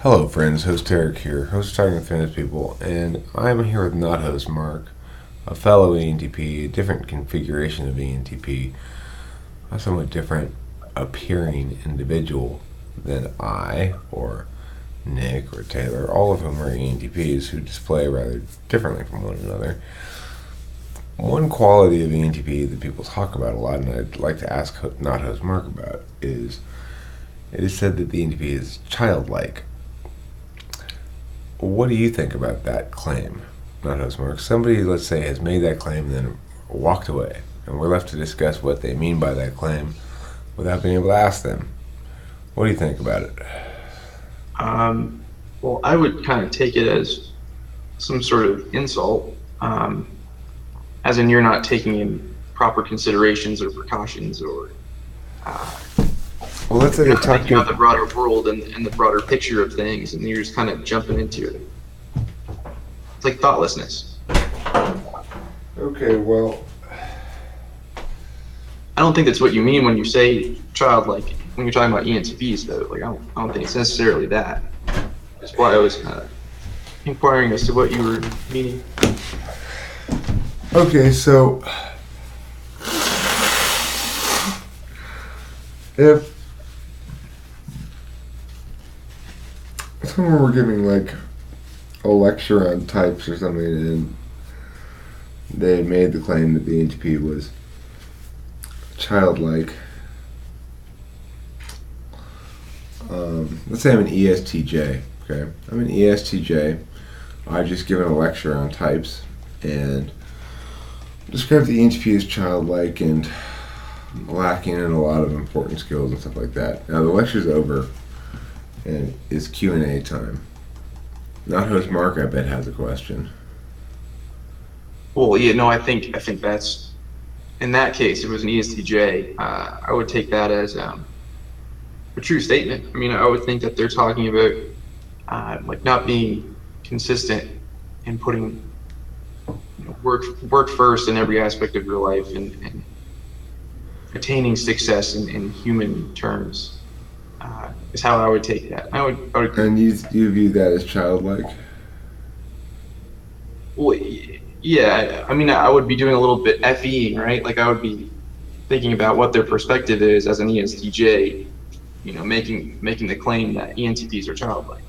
Hello friends, host Eric here, host of Talking with Famous People, and I'm here with not host Mark, a fellow ENTP, a different configuration of ENTP, a somewhat different appearing individual than I, or Nick, or Taylor, all of whom are ENTPs who display rather differently from one another. One quality of ENTP that people talk about a lot, and I'd like to ask not host Mark about, is it is said that the ENTP is childlike. What do you think about that claim, not host Mark? Somebody, let's say, has made that claim and then walked away, and we're left to discuss what they mean by that claim without being able to ask them. What do you think about it? Well, I would kind of take it as some sort of insult, as in you're not taking in proper considerations or precautions, or Well, let's say you're they're not thinking talking. about the broader world and the broader picture of things, and you're just kind of jumping into it. It's like thoughtlessness. Okay, well, I don't think that's what you mean when you say childlike. When you're talking about ENTPs, though, like I don't think it's necessarily that. That's why I was kind of inquiring as to what you were meaning. okay, so if someone were giving like a lecture on types or something, and they made the claim that the ENTP was childlike. Let's say I'm an ESTJ. Okay, I'm an ESTJ. I've just given a lecture on types and described the ENTP as childlike and lacking in a lot of important skills and stuff like that. Now the lecture's over, and it's Q&A time. Not host Mark, I bet, has a question. Well, yeah, no, I think that's, in that case, if it was an ESTJ, I would take that as a true statement. I mean, I would think that they're talking about like not being consistent and putting work first in every aspect of your life, and attaining success in human terms is how I would take that. I would. And you view that as childlike? Well, yeah, I mean, I would be doing a little bit FEing, right? Like I would be thinking about what their perspective is as an ESTJ, making the claim that ENTPs are childlike.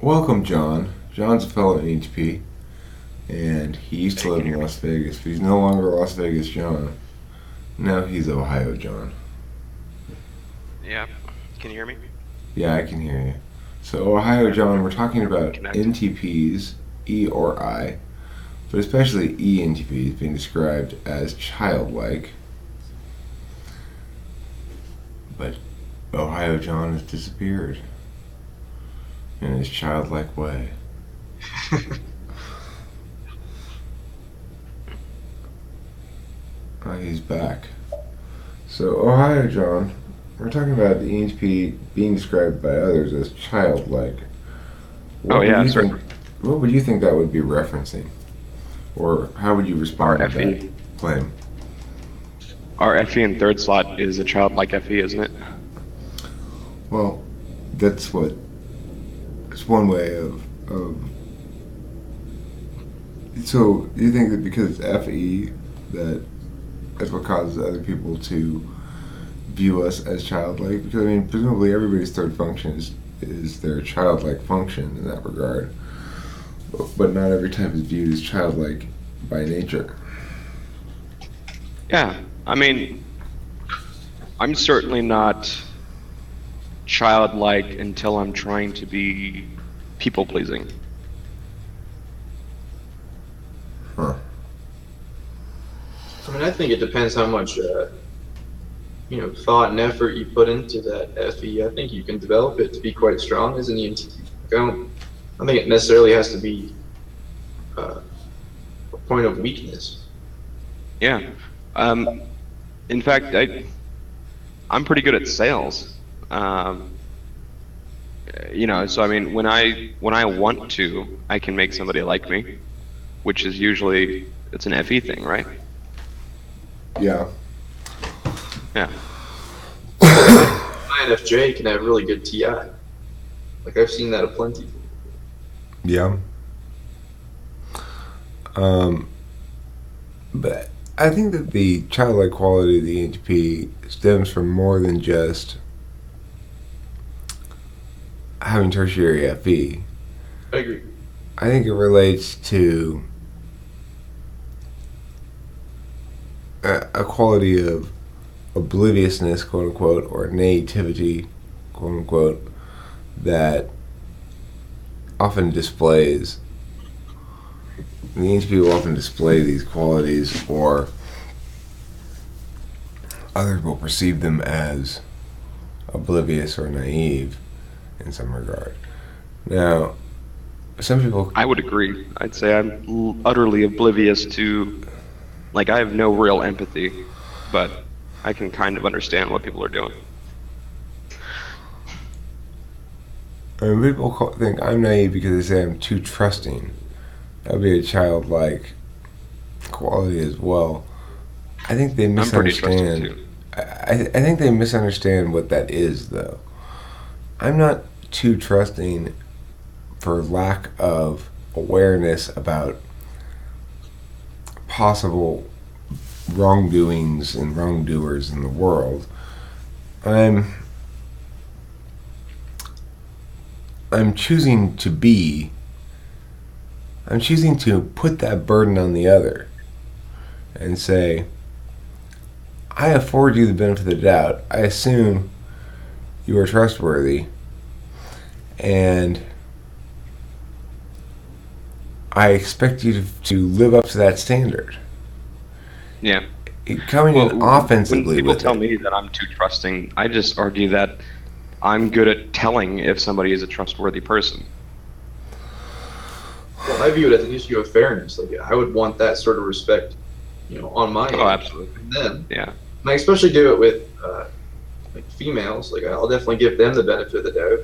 Welcome, John. John's a fellow ENTP, and he used to live in Las Vegas, but he's no longer Las Vegas John. Now he's Ohio John. Yeah. Can you hear me? Yeah, I can hear you. So, Ohio John, we're talking about NTPs, E or I, but especially ENTPs being described as childlike. But Ohio John has disappeared in his childlike way. He's back. So, Ohio John, we're talking about the ENTP being described by others as childlike. Oh, yeah, sure. What would you think that would be referencing? Or how would you respond to that RFE. claim? Our FE in third slot is a childlike FE, isn't it? Well, it's one way of so you think that because it's FE that's what causes other people to view us as childlike? Because I mean, presumably everybody's third function is their childlike function in that regard, but not every type is viewed as childlike by nature. Yeah. I mean, I'm certainly not childlike until I'm trying to be people-pleasing. Huh. I mean, I think it depends how much thought and effort you put into that FE. I think you can develop it to be quite strong as an ENTP. I don't think it necessarily has to be a point of weakness. Yeah. In fact, I'm pretty good at sales. So I mean, when I want to, I can make somebody like me, which is usually, it's an FE thing, right? Yeah. Yeah. INFJ can have really good TI. Like I've seen that aplenty. Yeah. But I think that the childlike quality of the ENTP stems from more than just having tertiary FE. I agree. I think it relates to a quality of obliviousness, quote unquote, or naivety, quote unquote, that often displays. The ENTP will often display these qualities, or others will perceive them as oblivious or naive in some regard. Now, some people... I would agree. I'd say I'm utterly oblivious to, like, I have no real empathy, but I can kind of understand what people are doing. People think I'm naive because they say I'm too trusting. That would be a childlike quality as well. I think they misunderstand. I'm pretty trusting too. I think they misunderstand what that is, though. I'm not too trusting for lack of awareness about possible wrongdoings and wrongdoers in the world. I'm choosing to put that burden on the other and say, I afford you the benefit of the doubt. I assume you are trustworthy, and I expect you to live up to that standard. Yeah. Coming in offensively when people with tell it. me that I'm too trusting, I just argue that I'm good at telling if somebody is a trustworthy person. Well, I view it as an issue of fairness. Like I would want that sort of respect, on my end. Oh, absolutely. And them. Yeah. And I especially do it with like females. Like I'll definitely give them the benefit of the doubt.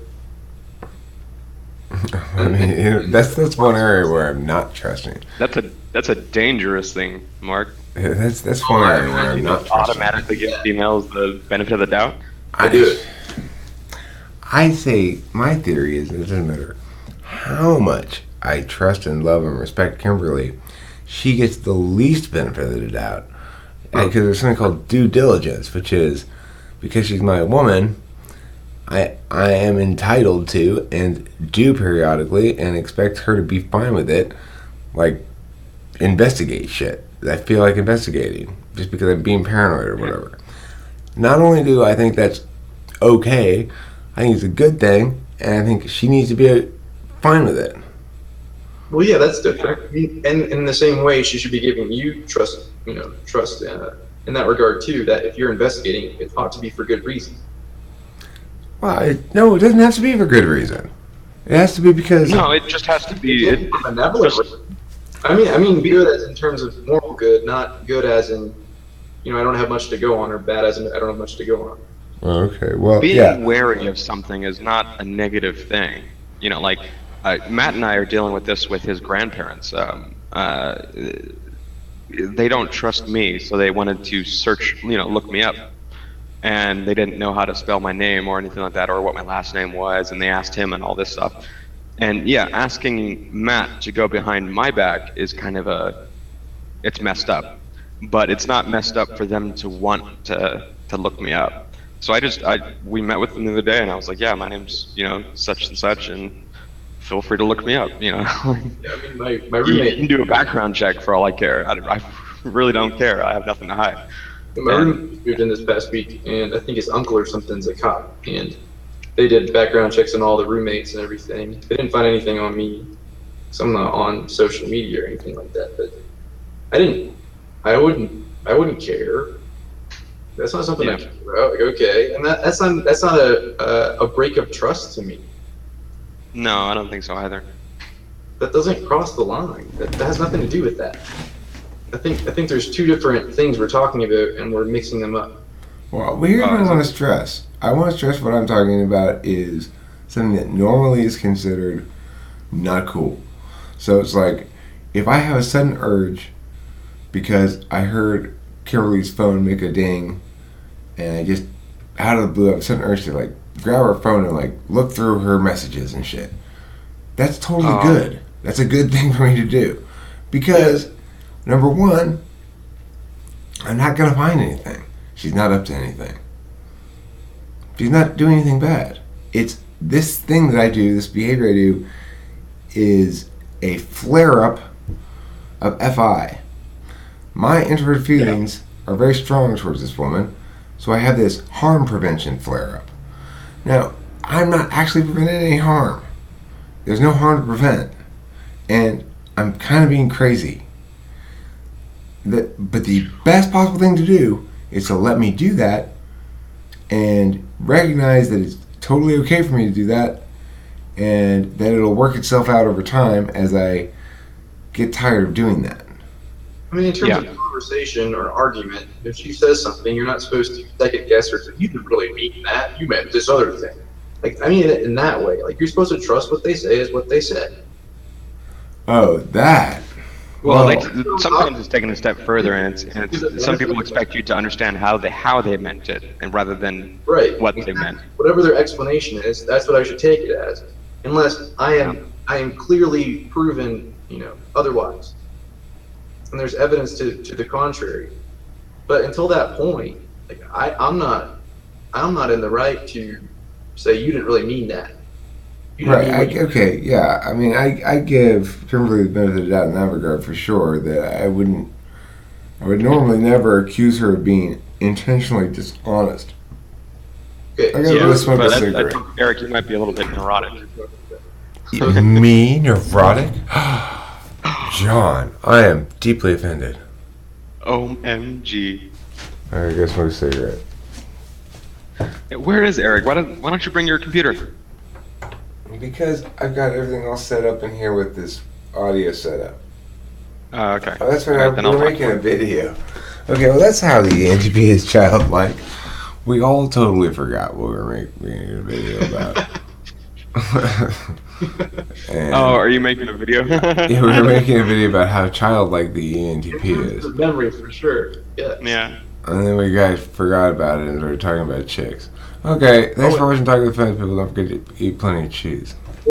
I mean, that's one area where I'm not trusting. That's a dangerous thing, Mark. That's one area where I'm not trusting. Automatically give females the benefit of the doubt. I do it. I say my theory is it doesn't matter how much I trust and love and respect Kimberly, she gets the least benefit of the doubt. Because there's something called due diligence, which is because she's my woman, I am entitled to and do periodically and expect her to be fine with it, like investigate shit. I feel like investigating just because I'm being paranoid or whatever. Not only do I think that's okay, I think it's a good thing, and I think she needs to be fine with it. Well, yeah, that's different. I mean, and in the same way, she should be giving you trust. Trust in that regard too. That if you're investigating, it ought to be for good reason. Well, no, it doesn't have to be for good reason. It has to be because No, it just has to be. For benevolent reason. I mean, good as in terms of moral good, not good as in, I don't have much to go on, or bad as in I don't have much to go on. Okay, well, Being yeah. wary of something is not a negative thing. Like Matt and I are dealing with this with his grandparents. They don't trust me, so they wanted to search, look me up. And they didn't know how to spell my name or anything like that, or what my last name was, and they asked him and all this stuff. And yeah, asking Matt to go behind my back is kind of it's messed up. But it's not messed up for them to want to look me up. So we met with them the other day, and I was like, yeah, my name's, such and such, and feel free to look me up, Yeah, I mean, my You roommate. can do a background check for all I care. I really don't care. I have nothing to hide. My roommate moved in this past week, and I think his uncle or something's a cop, and they did background checks on all the roommates and everything. They didn't find anything on me, so I'm not on social media or anything like that. But I wouldn't care. That's not something I care about. Like, okay, and that's not a break of trust to me. No, I don't think so either. That doesn't cross the line. That has nothing to do with that. I think there's two different things we're talking about, and we're mixing them up. Well, here's what I want to stress. I want to stress what I'm talking about is something that normally is considered not cool. So it's like, if I have a sudden urge because I heard Kimberly's phone make a ding, and I just out of the blue, I have a sudden urge to like grab her phone and like look through her messages and shit. That's totally good. That's a good thing for me to do. Because, number one, I'm not going to find anything. She's not up to anything. She's not doing anything bad. It's this thing that I do, this behavior I do, is a flare-up of FI. My introverted feelings are very strong towards this woman, so I have this harm prevention flare-up. Now, I'm not actually preventing any harm. There's no harm to prevent. And I'm kind of being crazy. But the best possible thing to do is to let me do that and recognize that it's totally okay for me to do that and that it'll work itself out over time as I get tired of doing that. I mean, in terms of conversation or argument, if she says something, you're not supposed to second guess her. You didn't really mean that. You meant this other thing. Like, I mean, in that way, like you're supposed to trust what they say is what they said. Oh, that. Well, sometimes it's taken a step further, and some people expect you to understand how they meant it, and rather than what they meant. Whatever their explanation is, that's what I should take it as, unless I am clearly proven, otherwise, and there's evidence to the contrary. But until that point, like I'm not in the right to say you didn't really mean that. Right. I mean, I give Kimberly the benefit of the doubt in that regard for sure. That I would normally never accuse her of being intentionally dishonest. Okay. I gotta go smoke a cigarette. I think, Eric, you might be a little bit neurotic. Me, neurotic? John, I am deeply offended. OMG. Alright, go smoke a cigarette. Where is Eric? Why don't you bring your computer? Because I've got everything all set up in here with this audio setup. Okay. Oh, that's right. We're making a video. Okay, well, that's how the ENTP is childlike. We all totally forgot what we were making a video about. Are you making a video? Yeah, we were making a video about how childlike the ENTP is. Memory for sure. Yeah. And then we guys forgot about it and started talking about chicks. Okay, thanks for watching Talking to the Fence People. Don't forget to eat plenty of cheese.